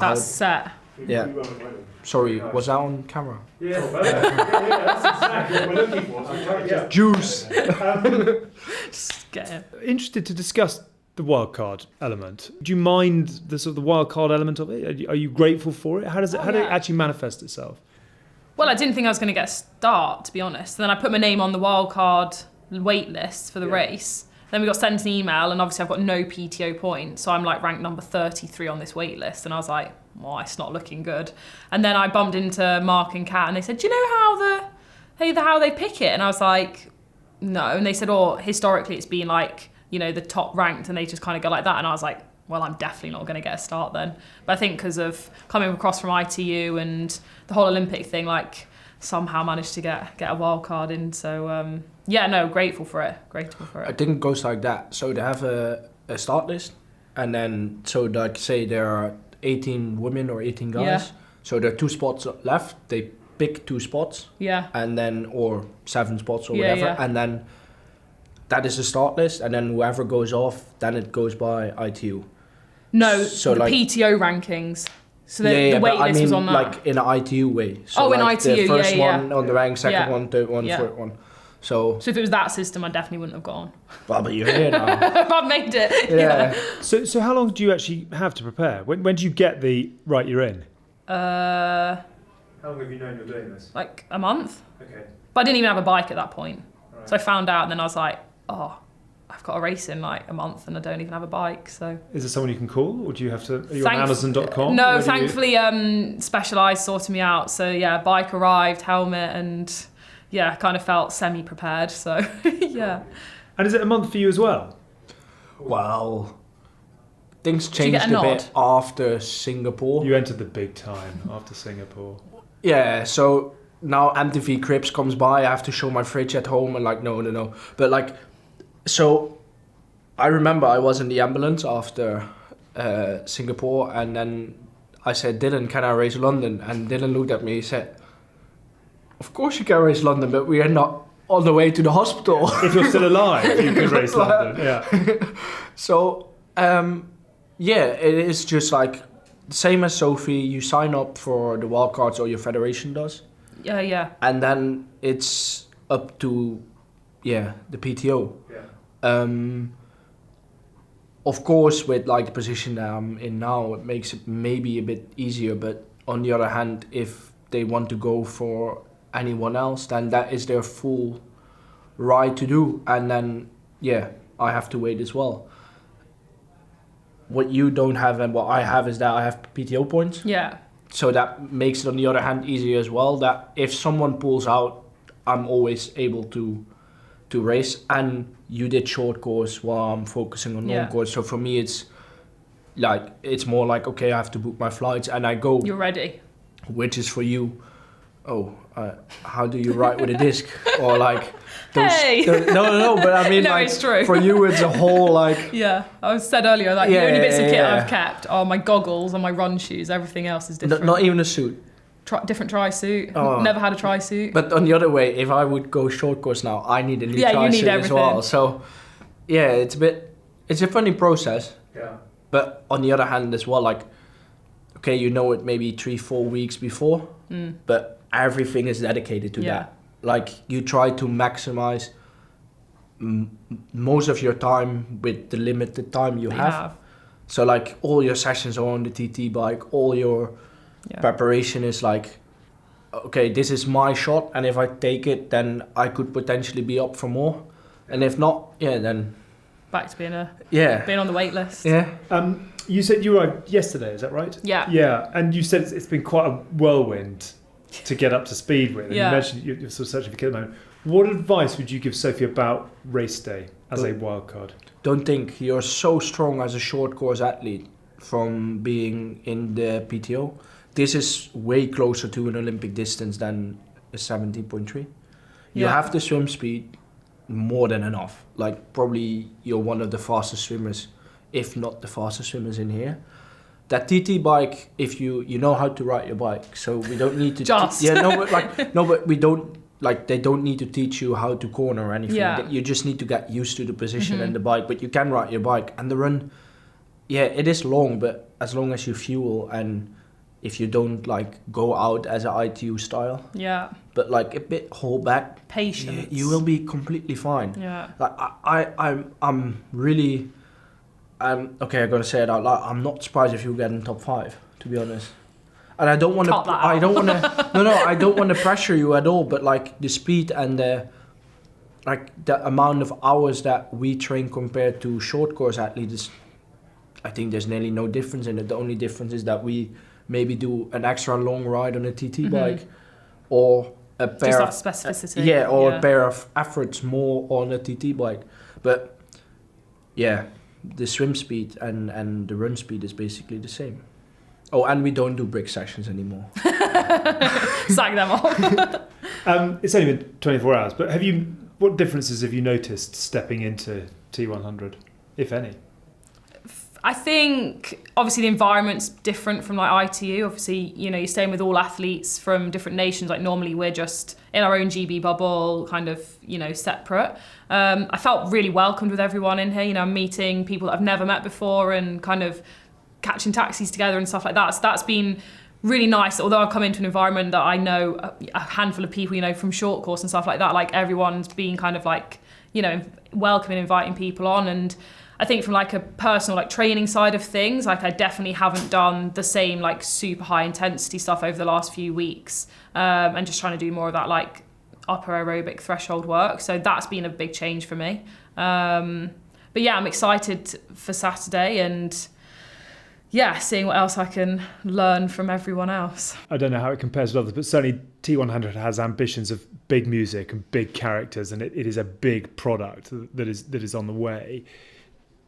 That's set. Yeah. Sorry, was that on camera? Yeah, that's exactly what we're looking for. So Juice. Just get it. Interested to discuss the wildcard element. Do you mind the sort of the wildcard element of it? Are you grateful for it? How does it actually manifest itself? Well, I didn't think I was going to get a start, to be honest. Then I put my name on the wildcard wait list for the race. Then we got sent an email, and obviously I've got no PTO points, so I'm like ranked number 33 on this wait list, and I was like, well, it's not looking good. And then I bumped into Mark and Kat, and they said, do you know how they pick it? And I was like, no. And they said, oh, historically it's been like, you know, the top ranked, and they just kind of go like that. And I was like, well, I'm definitely not going to get a start then. But I think because of coming across from ITU and the whole Olympic thing, like somehow managed to get a wild card in. So grateful for it. I think it goes like that. So they have a start list, and then so like say there are 18 women or 18 guys. Yeah. So there are 2 spots left. They pick 2 spots. Yeah. And then or 7 spots or whatever, and then that is the start list, and then whoever goes off, then it goes by ITU. No, so the like, PTO rankings. So the wait list was on that. Like in an ITU way. So in ITU, the first one on the rank, second one, third one, fourth one. So if it was that system, I definitely wouldn't have gone. Well, but you're here now. I've made it. Yeah. So how long do you actually have to prepare? When do you get the right? You're in. How long have you known you're doing this? Like a month. Okay. But I didn't even have a bike at that point. Right. So I found out, and then I was like, oh, I've got a race in like a month, and I don't even have a bike. So is there someone you can call, or do you have to? Are you on Amazon.com? No, thankfully, Specialized sorted me out. So yeah, bike arrived, helmet, and yeah, kind of felt semi-prepared. So yeah. And is it a month for you as well? Well, things changed a bit after Singapore. You entered the big time after Singapore. Yeah, so now MTV Cribs comes by, I have to show my fridge at home, and like, no. But like, so I remember I was in the ambulance after Singapore, and then I said, Dylan, can I race London? And Dylan looked at me, he said, of course you can race London, but we are not on the way to the hospital. If you're still alive, you can race London, yeah. So, it is just like, same as Sophie, you sign up for the wildcards, or your federation does. Yeah. And then it's up to, the PTO. Yeah. Of course, with like the position that I'm in now, it makes it maybe a bit easier. But on the other hand, if they want to go for anyone else, then that is their full right to do. And then, I have to wait as well. What you don't have and what I have is that I have PTO points. Yeah. So that makes it, on the other hand, easier as well. That if someone pulls out, I'm always able to race. And you did short course while I'm focusing on long course. So for me, it's more like, okay, I have to book my flights and I go. You're ready. Which is for you, how do you ride with a disc? Or like, no, but I mean, no, like, it's true. For you, it's a whole like. Yeah, I said earlier, like the only bits of kit I've kept are my goggles and my run shoes. Everything else is different. Not even a suit. Different tri-suit. Oh. Never had a tri-suit. But on the other way, if I would go short course now, I need a new tri-suit as well. So, it's a funny process. Yeah. But on the other hand as well, like, okay, you know it maybe 3-4 weeks before, but everything is dedicated to that. Like, you try to maximize most of your time with the limited time you have. So like all your sessions are on the TT bike, all your preparation is like, okay, this is my shot, and if I take it, then I could potentially be up for more, and if not, then back to being on the wait list. You said you arrived yesterday, is that right? Yeah, and you said it's been quite a whirlwind to get up to speed with, and you mentioned you're sort of searching for kit at the moment. What advice would you give Sophie about race day as a wildcard? Don't think. You're so strong as a short course athlete from being in the PTO. This is way closer to an Olympic distance than a 17.3. You have the swim speed more than enough. Like, probably you're one of the fastest swimmers, if not the fastest swimmers in here. That TT bike, if you know how to ride your bike, so we don't need to but we don't, like, they don't need to teach you how to corner or anything. You just need to get used to the position and the bike, but you can ride your bike. And the run, it is long, but as long as you fuel and if you don't like go out as an ITU style, but like a bit hold back, patience, you will be completely fine. Like I'm really, okay, I gotta say it out loud. I'm not surprised if you get in top 5, to be honest. And I don't want to. I don't want to. No, I don't want to pressure you at all. But like the speed and the amount of hours that we train compared to short course athletes, I think there's nearly no difference in it. The only difference is that we maybe do an extra long ride on a TT bike, or a pair just that specificity. A pair of efforts more on a TT bike. But yeah, the swim speed and the run speed is basically the same. Oh, and we don't do brick sessions anymore. Sack them off. It's only been 24 hours, but what differences have you noticed stepping into T100, if any? I think obviously the environment's different from like ITU. Obviously, you're staying with all athletes from different nations. Like normally we're just in our own GB bubble, kind of, separate. I felt really welcomed with everyone in here. I'm meeting people that I've never met before and kind of catching taxis together and stuff like that. So that's been really nice. Although I've come into an environment that I know a handful of people, from short course and stuff like that, like everyone's been kind of like, welcoming, inviting people on. And I think from like a personal like training side of things, like I definitely haven't done the same like super high intensity stuff over the last few weeks, and just trying to do more of that like upper aerobic threshold work. So that's been a big change for me. But yeah, I'm excited for Saturday and seeing what else I can learn from everyone else. I don't know how it compares with others, but certainly T100 has ambitions of big music and big characters, and it is a big product that is on the way.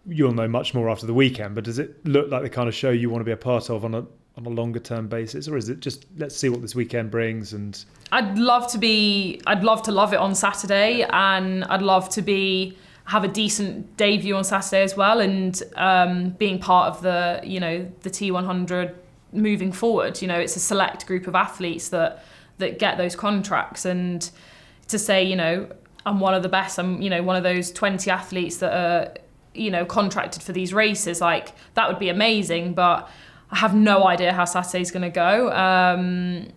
You'll know much more after the weekend, but does it look like the kind of show you want to be a part of on a longer term basis, or is it just let's see what this weekend brings? And I'd love to love it on Saturday, and I'd love to have a decent debut on Saturday as well, and being part of the the T100 moving forward. It's a select group of athletes that get those contracts, and to say I'm one of the best, I'm one of those 20 athletes that are contracted for these races, like that would be amazing, but I have no idea how Saturday's going to go. I've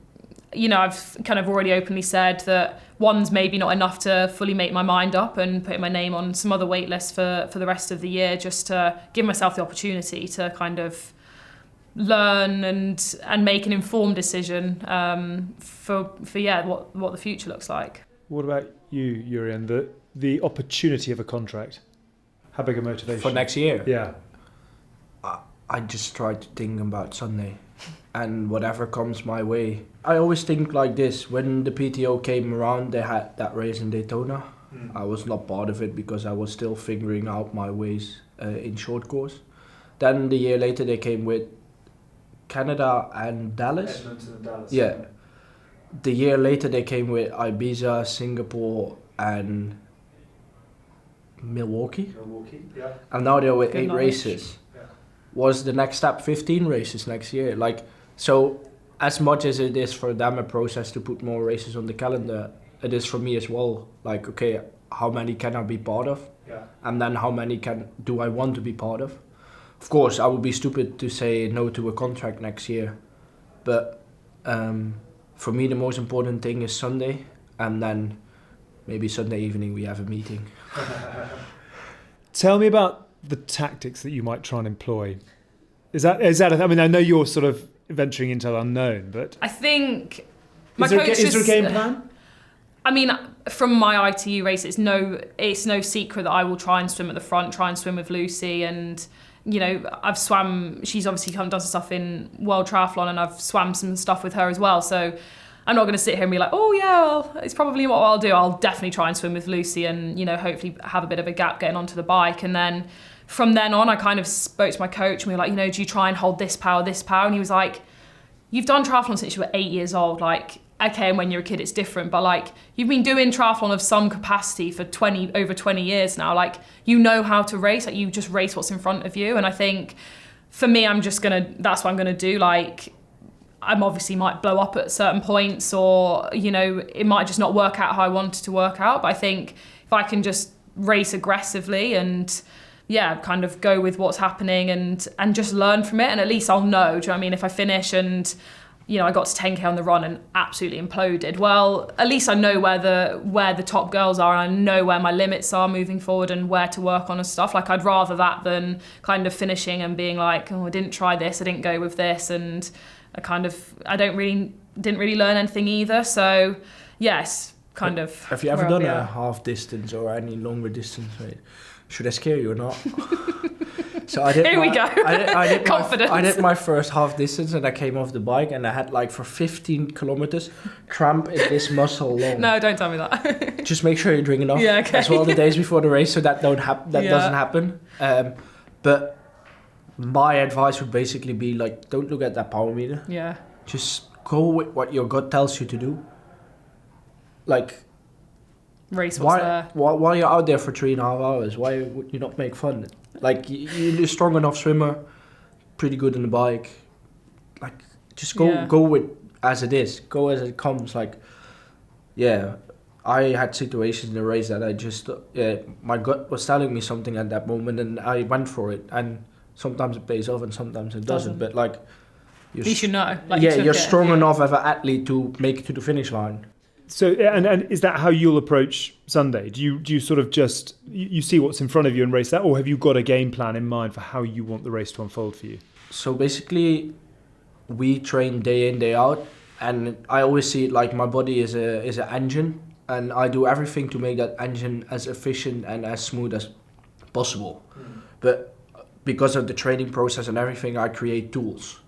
kind of already openly said that one's maybe not enough to fully make my mind up, and putting my name on some other wait lists for the rest of the year, just to give myself the opportunity to kind of learn and make an informed decision for what the future looks like. What about you, Youri, and the opportunity of a contract? How big a motivation? For next year? Yeah. I just try to think about Sunday and whatever comes my way. I always think like this, when the PTO came around, they had that race in Daytona. I was not part of it because I was still figuring out my ways in short course. Then the year later they came with Canada and Dallas. Edmonton and Dallas. Yeah. The year later they came with Ibiza, Singapore and Milwaukee, yeah. And now they're with Good 8 knowledge. races. Yeah. Was the next step 15 races next year? Like, so as much as it is for them a process to put more races on the calendar, it is for me as well. Like, okay, how many can I be part of? Yeah. And then how many do I want to be part of? Of course, I would be stupid to say no to a contract next year, but for me the most important thing is Sunday, and then maybe Sunday evening we have a meeting. Tell me about the tactics that you might try and employ. Is that I mean, I know you're sort of venturing into the unknown, but I think my is there coach a game plan? I mean, from my ITU race, it's no secret that I will try and swim at the front, try and swim with Lucy, and I've swam. She's obviously done some stuff in World Triathlon, and I've swam some stuff with her as well. So I'm not going to sit here and be like, oh yeah, well, it's probably what I'll do. I'll definitely try and swim with Lucy, and hopefully have a bit of a gap getting onto the bike, and then from then on, I kind of spoke to my coach, and we were like, do you try and hold this power, and he was like, you've done triathlon since you were 8 years old, like. Okay, and when you're a kid, it's different, but like you've been doing triathlon of some capacity for over 20 years now. Like how to race, like you just race what's in front of you. And I think for me, that's what I'm gonna do. Like I'm obviously might blow up at certain points, or it might just not work out how I wanted to work out. But I think if I can just race aggressively and kind of go with what's happening and just learn from it. And at least I'll know, do you know what I mean? If I finish and, I got to 10K on the run and absolutely imploded, well, at least I know where the top girls are, and I know where my limits are moving forward and where to work on and stuff. Like, I'd rather that than kind of finishing and being like, oh, I didn't try this, I didn't go with this, and I didn't really learn anything either. So, yes, kind of. Have you ever done a half distance or any longer distance? Right? Should I scare you or not? So I did. Here we go. Confidence. I did my first half distance, and I came off the bike, and I had like for 15 kilometers cramp in this muscle long. No, don't tell me that. Just make sure you drink enough. Yeah, okay. As well the days before the race, so that doesn't happen. But my advice would basically be like, don't look at that power meter. Yeah. Just go with what your gut tells you to do. Like. Race what's there. While you're out there for 3.5 hours, why would you not make fun? Like, you're a strong enough swimmer, pretty good on the bike. Like, just go with as it is. Go as it comes. Like, yeah, I had situations in the race that I just, my gut was telling me something at that moment, and I went for it. And sometimes it pays off, and sometimes it doesn't. But like, you should know. Like, you're strong enough as an athlete to make it to the finish line. So, and is that how you'll approach Sunday? Do you sort of just, you see what's in front of you and race that, or have you got a game plan in mind for how you want the race to unfold for you? So basically, we train day in, day out, and I always see it like my body is an engine, and I do everything to make that engine as efficient and as smooth as possible. But because of the training process and everything, I create tools.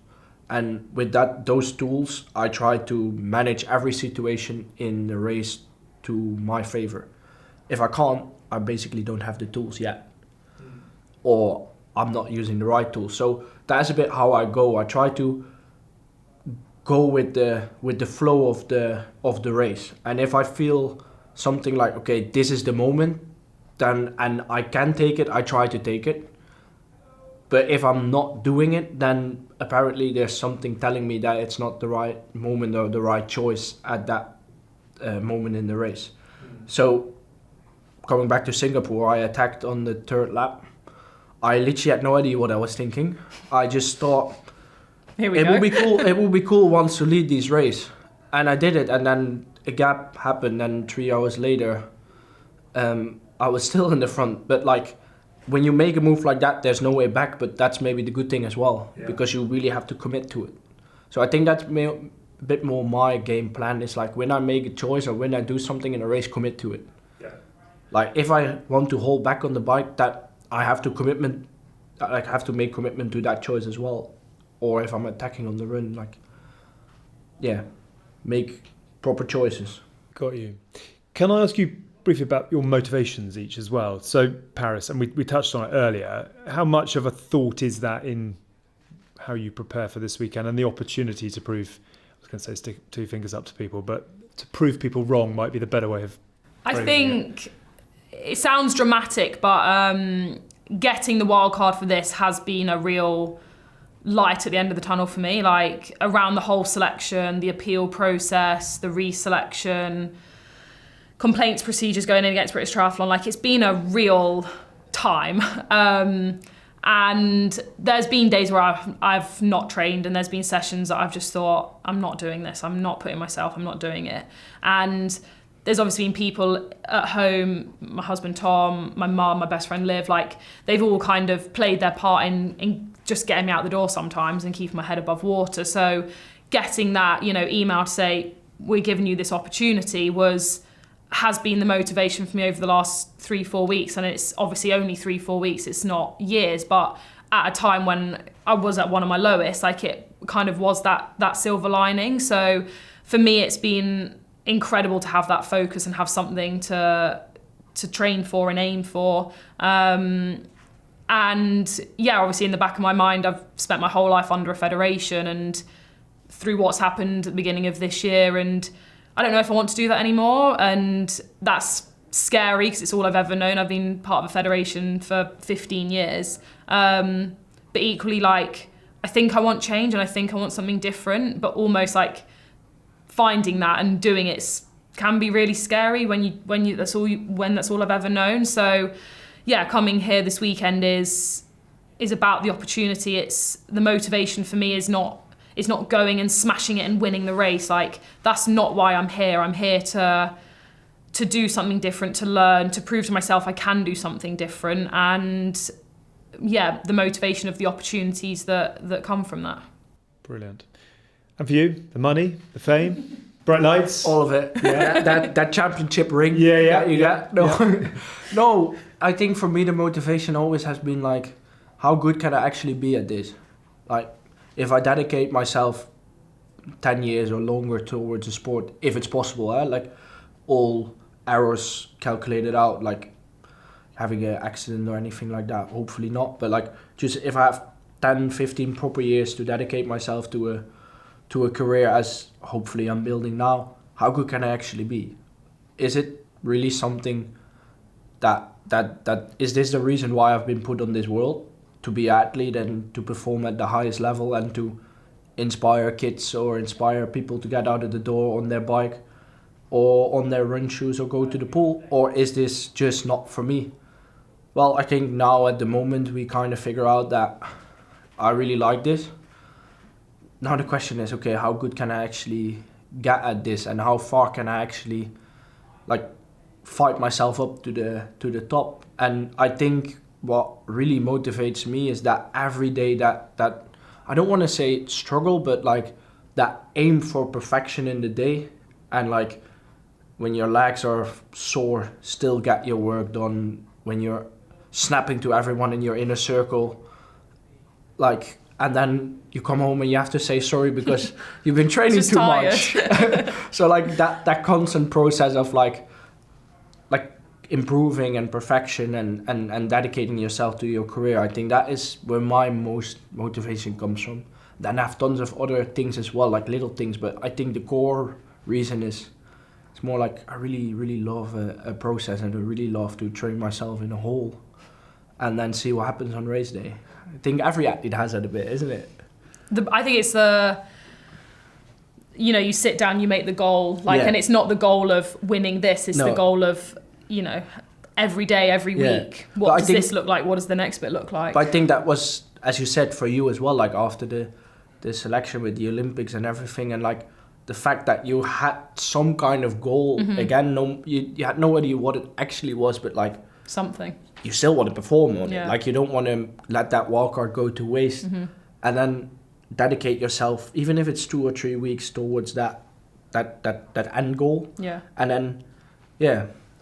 And with those tools, I try to manage every situation in the race to my favor. If I can't, I basically don't have the tools yet, or I'm not using the right tools. So that's a bit how I go. I try to go with the flow of the race. And if I feel something like, okay, this is the moment, then and I can take it, I try to take it. But if I'm not doing it, then apparently there's something telling me that it's not the right moment or the right choice at that moment in the race. So coming back to Singapore, I attacked on the third lap. I literally had no idea what I was thinking. I just thought it would be cool once to lead this race. And I did it, and then a gap happened, and 3 hours later I was still in the front. But like, when you make a move like that, there's no way back, but that's maybe the good thing as well, because you really have to commit to it. So I think that's a bit more my game plan. It's like, when I make a choice or when I do something in a race, commit to it. Yeah. Like, if I want to hold back on the bike, that I have to make commitment to that choice as well. Or if I'm attacking on the run, like, make proper choices. Got you. Can I ask you briefly about your motivations each as well? So Paris, and we touched on it earlier, how much of a thought is that in how you prepare for this weekend and the opportunity to prove, I was going to say stick 2 fingers up to people, but to prove people wrong might be the better way of I think it sounds dramatic, but getting the wild card for this has been a real light at the end of the tunnel for me. Like, around the whole selection, the appeal process, the reselection, complaints procedures going in against British Triathlon, like, it's been a real time. And there's been days where I've not trained, and there's been sessions that I've just thought, I'm not doing this, I'm not putting myself, I'm not doing it. And there's obviously been people at home, my husband Tom, my mum, my best friend Liv, like, they've all kind of played their part in just getting me out the door sometimes and keeping my head above water. So getting that, email to say, we're giving you this opportunity has been the motivation for me over the last 3-4 weeks. And it's obviously only 3-4 weeks, it's not years, but at a time when I was at one of my lowest, like, it kind of was that silver lining. So for me, it's been incredible to have that focus and have something to train for and aim for. And yeah, obviously in the back of my mind, I've spent my whole life under a federation and through what's happened at the beginning of this year, and I don't know if I want to do that anymore, and that's scary because it's all I've ever known. I've been part of a federation for 15 years. But equally, like, I think I want change and I think I want something different, but almost like finding that and doing it can be really scary when that's all I've ever known. So coming here this weekend is about the opportunity. It's the motivation for me is not going and smashing it and winning the race. Like, that's not why I'm here. I'm here to do something different, to learn, to prove to myself I can do something different, and the motivation of the opportunities that come from that. Brilliant. And for you, the money, the fame, bright lights, all of it. Yeah, that championship ring. Yeah. You got no. I think for me the motivation always has been like, how good can I actually be at this? Like, if I dedicate myself 10 years or longer towards a sport, if it's possible, like all errors calculated out, like having an accident or anything like that, hopefully not, but like just if I have 10, 15 proper years to dedicate myself to a career as hopefully I'm building now, how good can I actually be? Is it really something that is this the reason why I've been put on this world? To be an athlete and to perform at the highest level and to inspire kids or inspire people to get out of the door on their bike or on their run shoes or go to the pool? Or is this just not for me? Well, I think now at the moment we kind of figure out that I really like this. Now the question is, okay, how good can I actually get at this, and how far can I actually like fight myself up to the top? And I think what really motivates me is that every day that I don't want to say struggle, but like that aim for perfection in the day, and like when your legs are sore, still get your work done. When you're snapping to everyone in your inner circle, like, and then you come home and you have to say sorry because you've been training too much. So like that constant process of like improving and perfection and dedicating yourself to your career, I think that is where my most motivation comes from. Then I have tons of other things as well, like little things, but I think the core reason is it's more like I really, really love a process, and I really love to train myself in a hole and then see what happens on race day. I think every athlete has that a bit, isn't it? I think it's you sit down, you make the goal, and it's not the goal of winning this, it's the goal of, every day, every week. What does this look like? What does the next bit look like? But I think that was, as you said, for you as well, like after the selection with the Olympics and everything, and like the fact that you had some kind of goal, again, you had no idea what it actually was, but like something. You still want to perform on it. Like you don't want to let that wildcard go to waste, and then dedicate yourself, even if it's 2 or 3 weeks, towards that end goal. Yeah. And then,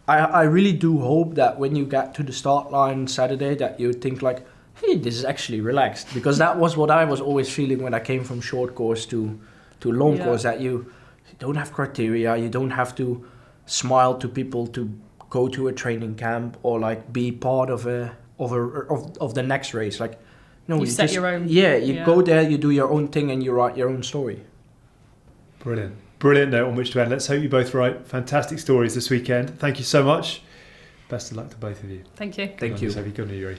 I really do hope that when you get to the start line Saturday, that you think like, hey, this is actually relaxed, because that was what I was always feeling when I came from short course to long course, that you don't have criteria, you don't have to smile to people to go to a training camp or like be part of the next race. Like, no, you set just, your own. You go there, you do your own thing, and you write your own story. Brilliant note on which to end. Let's hope you both write fantastic stories this weekend. Thank you so much. Best of luck to both of you. Thank you. Thank you. Sophie Coldwell Youri.